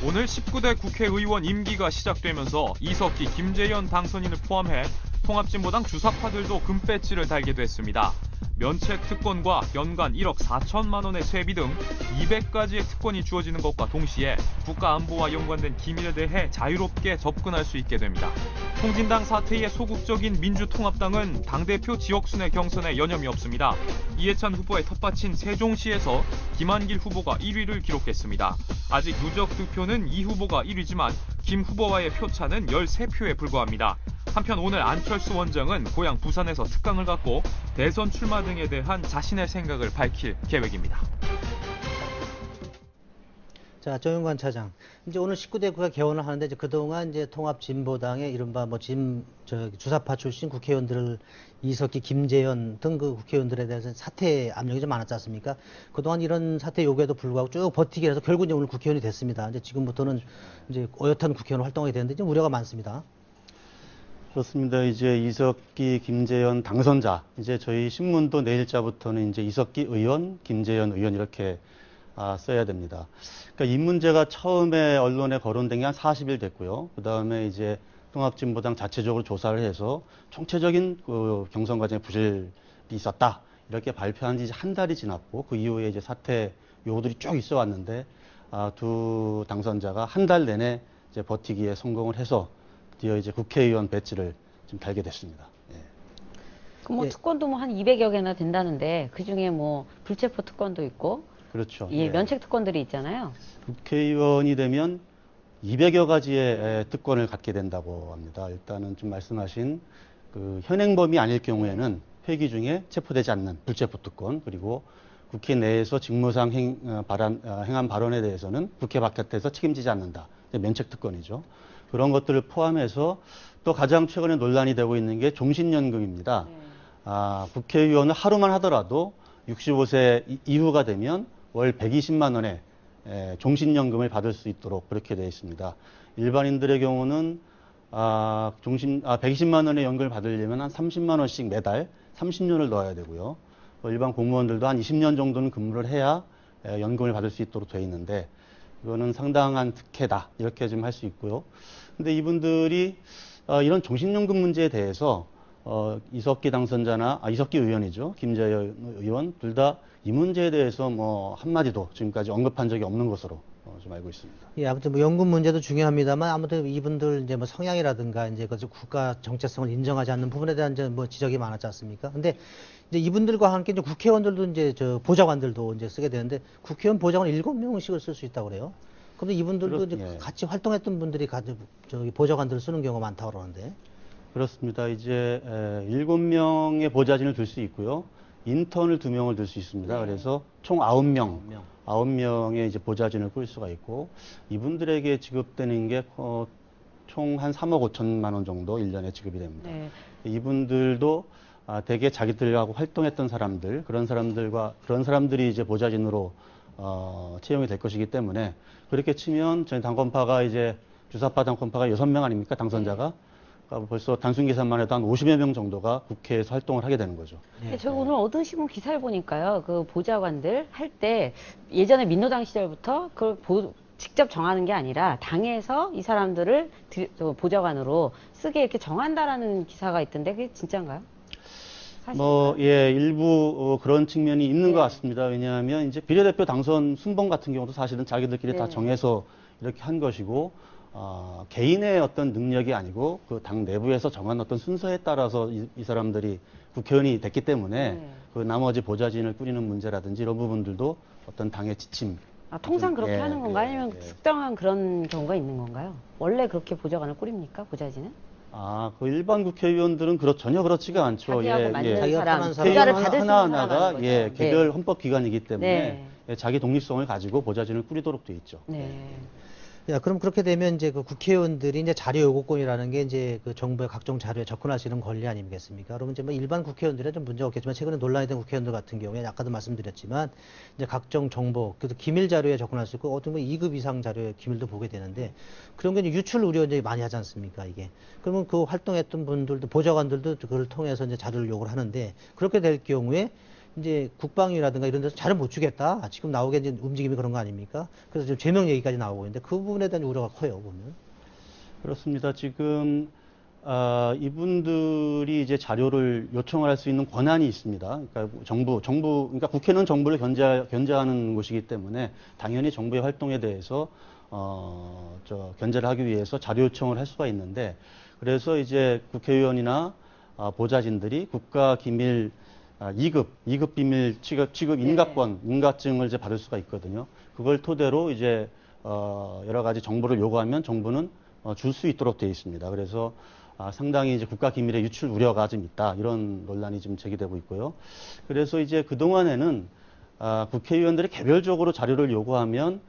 오늘 19대 국회의원 임기가 시작되면서 이석기, 김재현 당선인을 포함해 통합진보당 주사파들도 금배지를 달게 됐습니다. 면책 특권과 연간 1억 4천만 원의 세비 등 200가지의 특권이 주어지는 것과 동시에 국가안보와 연관된 기밀에 대해 자유롭게 접근할 수 있게 됩니다. 통진당 사태의 소극적인 민주통합당은 당대표 지역순회 경선에 여념이 없습니다. 이해찬 후보의 텃밭인 세종시에서 김한길 후보가 1위를 기록했습니다. 아직 누적 득표는 이 후보가 1위지만 김 후보와의 표차는 13표에 불과합니다. 한편 오늘 안철수 원장은 고향 부산에서 특강을 갖고 대선 출마 등에 대한 자신의 생각을 밝힐 계획입니다. 자, 정윤관 차장. 이제 오늘 19대 국회 개원을 하는데 이제 그동안 이제 통합진보당의 이른바 주사파 출신 국회의원들을 이석기, 김재현 등 그 국회의원들에 대해서 사퇴 압력이 좀 많았지 않습니까? 그동안 이런 사퇴 요구에도 불구하고 쭉 버티기 해서 결국 이제 오늘 국회의원이 됐습니다. 이제 지금부터는 이제 어엿한 국회의원 활동하게 되는데 좀 우려가 많습니다. 그렇습니다. 이제 이석기, 김재현 당선자, 이제 저희 신문도 내일자부터는 이제 이석기 의원, 김재현 의원 이렇게 써야 됩니다. 그러니까 이 문제가 처음에 언론에 거론된 게 한 40일 됐고요. 그 다음에 이제 통합진보당 자체적으로 조사를 해서 총체적인 그 경선 과정에 부실이 있었다. 이렇게 발표한 지 이제 한 달이 지났고, 그 이후에 이제 사퇴 요구들이 쭉 있어 왔는데, 두 당선자가 한 달 내내 이제 버티기에 성공을 해서 드디어 이제 국회의원 배지를 지금 달게 됐습니다. 예. 그 뭐 특권도 뭐 한 200여 개나 된다는데 그 중에 뭐 불체포 특권도 있고, 그렇죠. 예, 면책 특권들이 있잖아요. 국회의원이 되면 200여 가지의 특권을 갖게 된다고 합니다. 일단은 좀 말씀하신 그 현행범이 아닐 경우에는 회기 중에 체포되지 않는 불체포 특권, 그리고 국회 내에서 직무상 행한 발언에 대해서는 국회 바깥에서 책임지지 않는다. 면책 특권이죠. 그런 것들을 포함해서 또 가장 최근에 논란이 되고 있는 게 종신연금입니다. 국회의원을 하루만 하더라도 65세 이후가 되면 월 120만 원의 종신연금을 받을 수 있도록 그렇게 되어 있습니다. 일반인들의 경우는 120만 원의 연금을 받으려면 한 30만 원씩 매달 30년을 넣어야 되고요. 일반 공무원들도 한 20년 정도는 근무를 해야 연금을 받을 수 있도록 되어 있는데, 이거는 상당한 특혜다 이렇게 좀 할 수 있고요. 근데 이분들이 이런 종신연금 문제에 대해서 이석기 당선자나 이석기 의원이죠, 김재현 의원 둘 다 이 문제에 대해서 뭐 한마디도 지금까지 언급한 적이 없는 것으로 좀 알고 있습니다. 예, 아무튼 뭐 연금 문제도 중요합니다만 아무튼 이분들 이제 뭐 성향이라든가 이제 그 국가 정체성을 인정하지 않는 부분에 대한 이제 뭐 지적이 많았지 않습니까? 근데 이제 이분들과 함께 이제 국회의원들도 이제 보좌관들도 이제 쓰게 되는데 국회의원 보좌관 7명씩을 쓸 수 있다고 그래요. 근데 이분들도 이제 같이 활동했던 분들이 보좌관들을 쓰는 경우가 많다고 그러는데. 그렇습니다. 이제 7명의 보좌진을 둘 수 있고요. 인턴을 2명을 둘 수 있습니다. 그래서 총 9명의 이제 보좌진을 꾸릴 수가 있고, 이분들에게 지급되는 게 총 한 3억 5천만 원 정도 1년에 지급이 됩니다. 네. 이분들도 대개 자기들하고 활동했던 사람들, 그런 사람들이 이제 보좌진으로 채용이 될 것이기 때문에, 그렇게 치면 저희 당권파가 이제 주사파 당권파가 6명 아닙니까? 당선자가. 벌써 단순 계산만 해도 한 50여 명 정도가 국회에서 활동을 하게 되는 거죠. 네, 제가 오늘 얻은 신문 기사를 보니까요, 그 보좌관들 할 때 예전에 민노당 시절부터 그걸 직접 정하는 게 아니라 당에서 이 사람들을 보좌관으로 쓰게 이렇게 정한다라는 기사가 있던데 그게 진짜인가요? 일부 그런 측면이 있는 것 같습니다. 왜냐하면 이제 비례대표 당선 순번 같은 경우도 사실은 자기들끼리 다 정해서 이렇게 한 것이고, 개인의 어떤 능력이 아니고 그 당 내부에서 정한 어떤 순서에 따라서 이 사람들이 국회의원이 됐기 때문에 그 나머지 보좌진을 꾸리는 문제라든지 이런 부분들도 어떤 당의 지침. 통상 그렇게 하는 건가요? 아니면 특정한 그런 경우가 있는 건가요? 원래 그렇게 보좌관을 꾸립니까? 보좌진은? 그 일반 국회의원들은 전혀 그렇지가 않죠. 자기하고 맞는 사람, 보좌를 받을 수 있는 하나하나가 개별 헌법기관이기 때문에 자기 독립성을 가지고 보좌진을 꾸리도록 돼 있죠. 야, 그럼 그렇게 되면 이제 그 국회의원들이 이제 자료 요구권이라는 게 이제 그 정부의 각종 자료에 접근할 수 있는 권리 아니겠습니까? 그러면 이제 뭐 일반 국회의원들은 좀 문제가 없겠지만 최근에 논란이 된 국회의원들 같은 경우에 아까도 말씀드렸지만 이제 각종 정보, 그래서 기밀 자료에 접근할 수 있고 어떤 뭐 2급 이상 자료의 기밀도 보게 되는데 그런 게 이제 유출 우려 이제 많이 하지 않습니까? 이게. 그러면 그 활동했던 분들도 보좌관들도 그걸 통해서 이제 자료를 요구를 하는데 그렇게 될 경우에 이제 국방위라든가 이런 데서 잘은 못 주겠다. 지금 나오게 이제 움직임이 그런 거 아닙니까? 그래서 지금 제명 얘기까지 나오고 있는데 그 부분에 대한 우려가 커요, 보면. 그렇습니다. 지금 이분들이 이제 자료를 요청을 할 수 있는 권한이 있습니다. 그러니까 그러니까 국회는 정부를 견제하는 곳이기 때문에 당연히 정부의 활동에 대해서 견제를 하기 위해서 자료 요청을 할 수가 있는데, 그래서 이제 국회의원이나 보좌진들이 국가기밀 2급 비밀 취급 인가증을 이제 받을 수가 있거든요. 그걸 토대로 이제 여러 가지 정보를 요구하면 정부는 줄 수 있도록 되어 있습니다. 그래서 상당히 이제 국가기밀의 유출 우려가 좀 있다, 이런 논란이 좀 제기되고 있고요. 그래서 이제 그 동안에는 국회의원들이 개별적으로 자료를 요구하면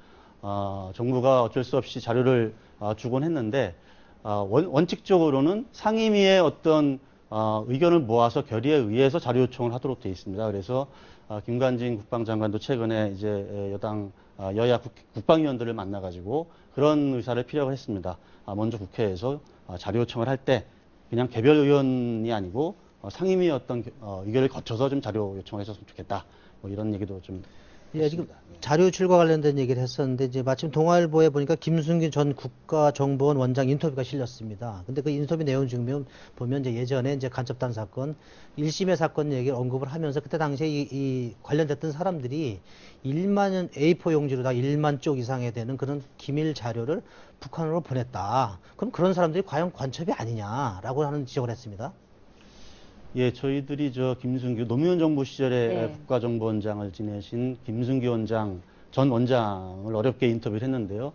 정부가 어쩔 수 없이 자료를 주곤 했는데, 원칙적으로는 상임위의 어떤 의견을 모아서 결의에 의해서 자료 요청을 하도록 되어 있습니다. 그래서 김관진 국방장관도 최근에 이제 여야 국방위원들을 만나가지고 그런 의사를 피력을 했습니다. 먼저 국회에서 자료 요청을 할 때 그냥 개별 의원이 아니고 상임위의 어떤 의견을 거쳐서 좀 자료 요청을 했었으면 좋겠다, 뭐 이런 얘기도 좀 예, 지금 자료 유출과 관련된 얘기를 했었는데, 이제 마침 동아일보에 보니까 김순기 전 국가정보원 원장 인터뷰가 실렸습니다. 근데 그 인터뷰 내용 중에 보면 이제 예전에 이제 간첩단 사건, 1심의 사건 얘기를 언급을 하면서 그때 당시에 이 관련됐던 사람들이 1만 A4 용지로 다 1만 쪽 이상에 되는 그런 기밀 자료를 북한으로 보냈다. 그럼 그런 사람들이 과연 관첩이 아니냐라고 하는 지적을 했습니다. 예, 저희들이 김순규 노무현 정부 시절에 네. 국가정보원장을 지내신 김순규 전 원장을 어렵게 인터뷰를 했는데요.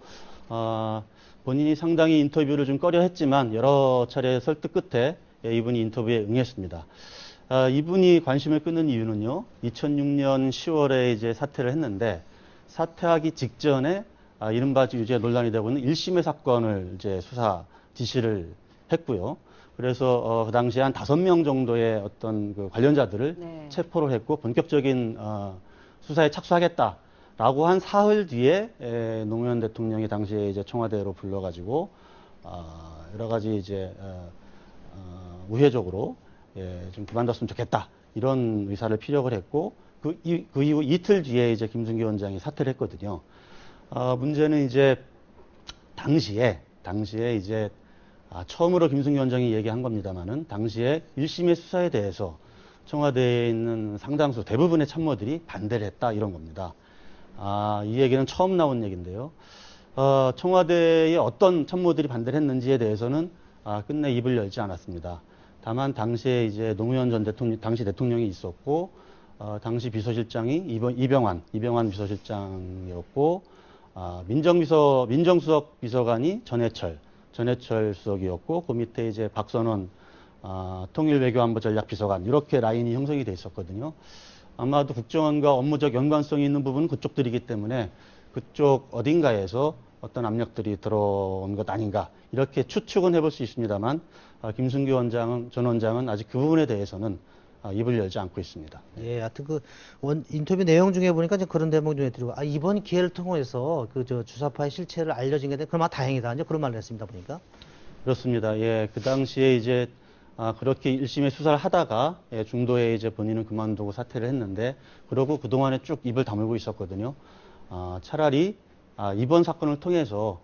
본인이 상당히 인터뷰를 좀 꺼려 했지만 여러 차례 설득 끝에 이분이 인터뷰에 응했습니다. 이분이 관심을 끄는 이유는요, 2006년 10월에 이제 사퇴를 했는데, 사퇴하기 직전에 이른바 이제 논란이 되고 있는 1심의 사건을 이제 수사 지시를 했고요. 그래서 그 당시에 한 5명 정도의 어떤 그 관련자들을 네. 체포를 했고 본격적인 수사에 착수하겠다라고 한 사흘 뒤에 노무현 대통령이 당시에 이제 청와대로 불러가지고 여러 가지 이제 우회적으로 좀 그만뒀으면 좋겠다, 이런 의사를 피력을 했고, 그 이후 이틀 뒤에 이제 김순기 원장이 사퇴를 했거든요. 문제는 이제 당시에 이제 처음으로 김순기 원장이 얘기한 겁니다만은, 당시에 1심의 수사에 대해서 청와대에 있는 상당수 대부분의 참모들이 반대를 했다, 이런 겁니다. 이 얘기는 처음 나온 얘기인데요. 청와대의 어떤 참모들이 반대를 했는지에 대해서는 끝내 입을 열지 않았습니다. 다만 당시에 이제 노무현 전 당시 대통령이 있었고, 당시 비서실장이 이병환 비서실장이었고, 민정수석 비서관이 전해철 수석이었고, 그 밑에 이제 박선원 통일외교안보전략비서관, 이렇게 라인이 형성이 돼 있었거든요. 아마도 국정원과 업무적 연관성이 있는 부분은 그쪽들이기 때문에 그쪽 어딘가에서 어떤 압력들이 들어온 것 아닌가, 이렇게 추측은 해볼 수 있습니다만, 김순규 전 원장은 아직 그 부분에 대해서는 입을 열지 않고 있습니다. 예, 하여튼 인터뷰 내용 중에 보니까 이제 그런 대목 중에 들고, 이번 기회를 통해서 주사파의 실체를 알려진 게 그럼 다행이다, 이제 그런 말을 했습니다, 보니까. 그렇습니다. 예, 그 당시에 이제 그렇게 1심의 수사를 하다가 중도에 이제 본인은 그만두고 사퇴를 했는데, 그러고 그동안에 쭉 입을 다물고 있었거든요. 차라리 이번 사건을 통해서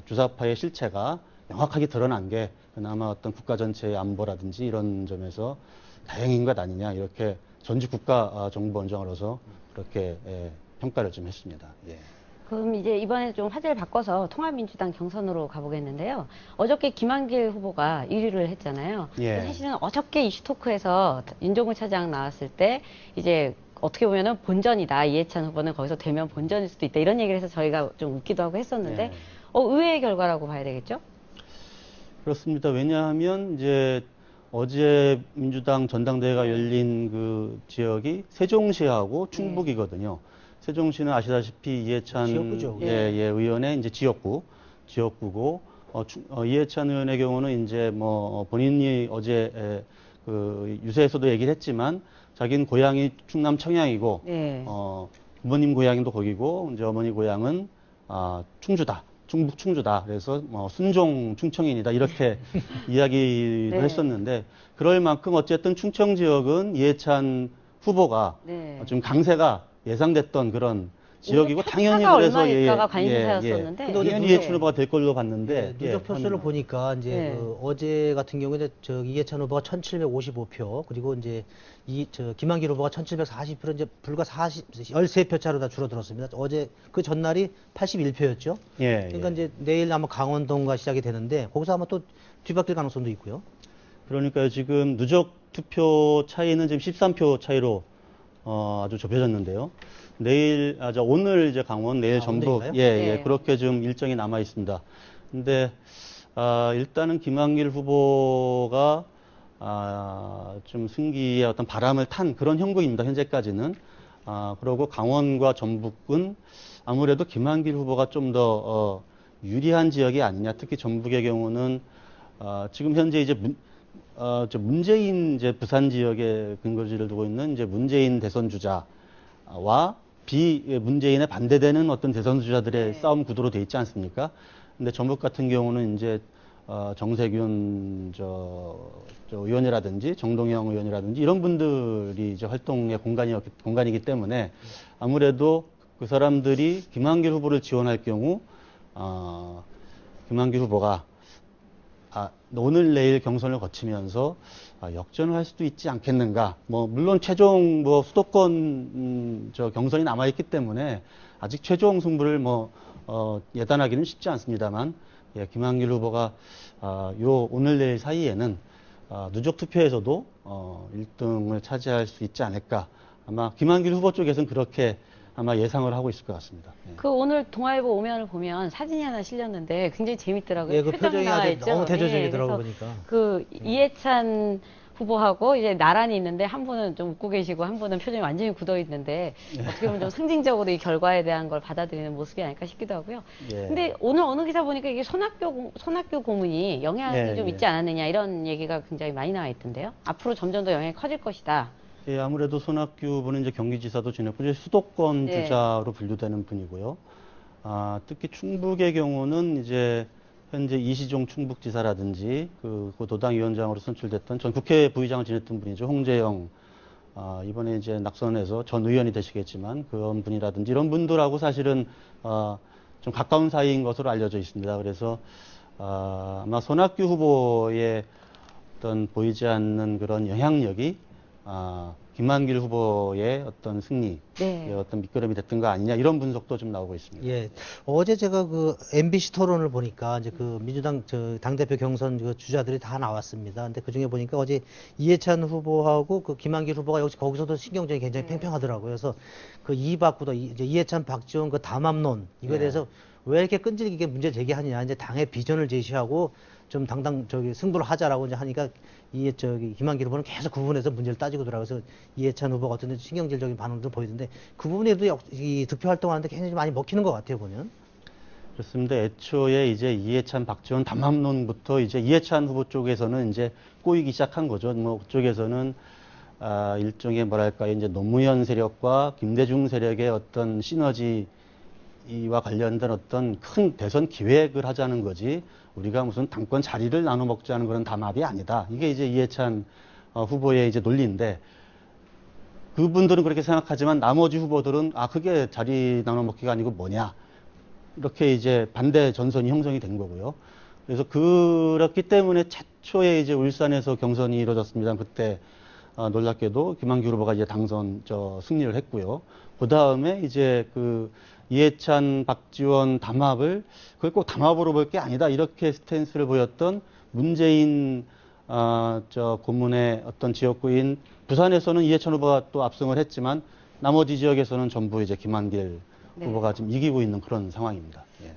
주사파의 실체가 명확하게 드러난 게 그나마 어떤 국가 전체의 안보라든지 이런 점에서 다행인 것 아니냐, 이렇게 전직 국가정보원장으로서 그렇게 평가를 좀 했습니다. 예. 그럼 이제 이번에 좀 화제를 바꿔서 통합민주당 경선으로 가보겠는데요. 어저께 김한길 후보가 1위를 했잖아요. 예. 사실은 어저께 이슈토크에서 윤종구 차장 나왔을 때 이제 어떻게 보면은 본전이다. 이해찬 후보는 거기서 되면 본전일 수도 있다. 이런 얘기를 해서 저희가 좀 웃기도 하고 했었는데, 예. 의외의 결과라고 봐야 되겠죠? 그렇습니다. 왜냐하면 이제 어제 민주당 전당대회가 열린 그 지역이 세종시하고 충북이거든요. 세종시는 아시다시피 이해찬 지역구죠. 의원의 이제 지역구고, 이해찬 의원의 경우는 이제 본인이 어제 그 유세에서도 얘기를 했지만, 자기는 고향이 충남 청양이고, 네. 부모님 고향도 거기고, 이제 어머니 고향은 충주다. 충북 충주다. 그래서 순종 충청인이다, 이렇게 이야기를 네. 했었는데, 그럴 만큼 어쨌든 충청 지역은 이해찬 후보가 네. 좀 강세가 예상됐던 그런 지역이고 오히려 당연히 편차가 그래서 얼마일까가 관심사였었는데. 근데 어제 당연히 누적- 이해찬 후보가 될 걸로 봤는데 네, 누적 표수를 보니까 이제 네. 그 어제 같은 경우에 저 이해찬 후보가 1,755표, 그리고 이제 김한길 후보가 1,740표, 이제 불과 13표 차로 다 줄어들었습니다. 어제 그 전날이 81표였죠. 예, 그러니까 예. 이제 내일 아마 강원동과 시작이 되는데 거기서 아마 또 뒤바뀔 가능성도 있고요. 그러니까요, 지금 누적 투표 차이는 지금 13표 차이로 아주 좁혀졌는데요. 오늘 이제 강원, 내일 전북, 오늘인가요? 예, 네. 그렇게 좀 일정이 남아 있습니다. 근데, 일단은 김한길 후보가, 좀 승기의 어떤 바람을 탄 그런 형국입니다, 현재까지는. 그리고 강원과 전북은 아무래도 김한길 후보가 좀 더, 유리한 지역이 아니냐. 특히 전북의 경우는, 지금 현재 이제 문재인 이제 부산 지역에 근거지를 두고 있는 이제 문재인 대선 주자와 문재인에 반대되는 어떤 대선 주자들의 네. 싸움 구도로 돼 있지 않습니까? 근데 전북 같은 경우는 이제 정세균 의원이라든지 정동영 의원이라든지 이런 분들이 이제 활동의 공간이기 때문에 아무래도 그 사람들이 김한길 후보를 지원할 경우 김한길 후보가 오늘 내일 경선을 거치면서 역전을 할 수도 있지 않겠는가. 물론 최종 수도권 경선이 남아 있기 때문에 아직 최종 승부를 예단하기는 쉽지 않습니다만, 예, 김한길 후보가 오늘 내일 사이에는 누적 투표에서도 1등을 차지할 수 있지 않을까. 아마 김한길 후보 쪽에서는 그렇게 아마 예상을 하고 있을 것 같습니다. 예. 그 오늘 동아일보 오면을 보면 사진이 하나 실렸는데 굉장히 재밌더라고요. 예, 그 표정이 나와 아주 있죠? 너무 대조적이더라고 그래서 보니까. 그 이해찬 후보하고 이제 나란히 있는데 한 분은 좀 웃고 계시고 한 분은 표정이 완전히 굳어 있는데 어떻게 보면 좀 상징적으로 이 결과에 대한 걸 받아들이는 모습이 아닐까 싶기도 하고요. 예. 근데 오늘 어느 기사 보니까 이게 손학규 고문이 영향이 예, 좀 예. 있지 않았느냐 이런 얘기가 굉장히 많이 나와 있던데요. 앞으로 점점 더 영향이 커질 것이다. 예, 아무래도 손학규 분은 이제 경기지사도 지냈고 이제 수도권 네. 주자로 분류되는 분이고요. 특히 충북의 경우는 이제 현재 이시종 충북지사라든지 그 도당위원장으로 선출됐던 전 국회 부의장을 지냈던 분이죠. 홍재영. 이번에 이제 낙선해서 전 의원이 되시겠지만 그런 분이라든지 이런 분들하고 사실은 좀 가까운 사이인 것으로 알려져 있습니다. 그래서 아마 손학규 후보의 어떤 보이지 않는 그런 영향력이 김한길 후보의 어떤 승리의 네. 어떤 밑거름이 됐던 거 아니냐 이런 분석도 좀 나오고 있습니다. 예. 어제 제가 그 MBC 토론을 보니까 이제 그 민주당 당대표 경선 그 주자들이 다 나왔습니다. 근데 그 중에 보니까 어제 이해찬 후보하고 그 김한길 후보가 역시 거기서도 신경전이 굉장히 팽팽하더라고요. 그래서 그 이바꾸다 이제 이해찬 박지원 그 담합론 이거에 예. 대해서 왜 이렇게 끈질기게 문제 제기하느냐 이제 당의 비전을 제시하고 좀 승부를 하자라고 이제 하니까 김한길 후보는 계속 그 부분에서 문제를 따지고 들어가서 이해찬 후보가 어떤 신경질적인 반응도 보이던데 그 부분에도 이 득표 활동하는데 굉장히 많이 먹히는 것 같아요 보면. 그렇습니다. 애초에 이제 이해찬 박지원 담합론부터 이제 이해찬 후보 쪽에서는 이제 꼬이기 시작한 거죠. 그쪽에서는 일종의 이제 노무현 세력과 김대중 세력의 어떤 시너지와 관련된 어떤 큰 대선 기획을 하자는 거지 우리가 무슨 당권 자리를 나눠 먹자는 그런 담합이 아니다. 이게 이제 이해찬 후보의 이제 논리인데 그분들은 그렇게 생각하지만 나머지 후보들은 그게 자리 나눠 먹기가 아니고 뭐냐. 이렇게 이제 반대 전선이 형성이 된 거고요. 그래서 그렇기 때문에 최초에 이제 울산에서 경선이 이루어졌습니다. 그때 놀랍게도 김한길 후보가 이제 승리를 했고요. 그 다음에 이제 그 이해찬, 박지원 담합을 그걸 꼭 담합으로 볼 게 아니다. 이렇게 스탠스를 보였던 문재인 고문의 어떤 지역구인 부산에서는 이해찬 후보가 또 압승을 했지만 나머지 지역에서는 전부 이제 김한길 네. 후보가 지금 이기고 있는 그런 상황입니다. 예.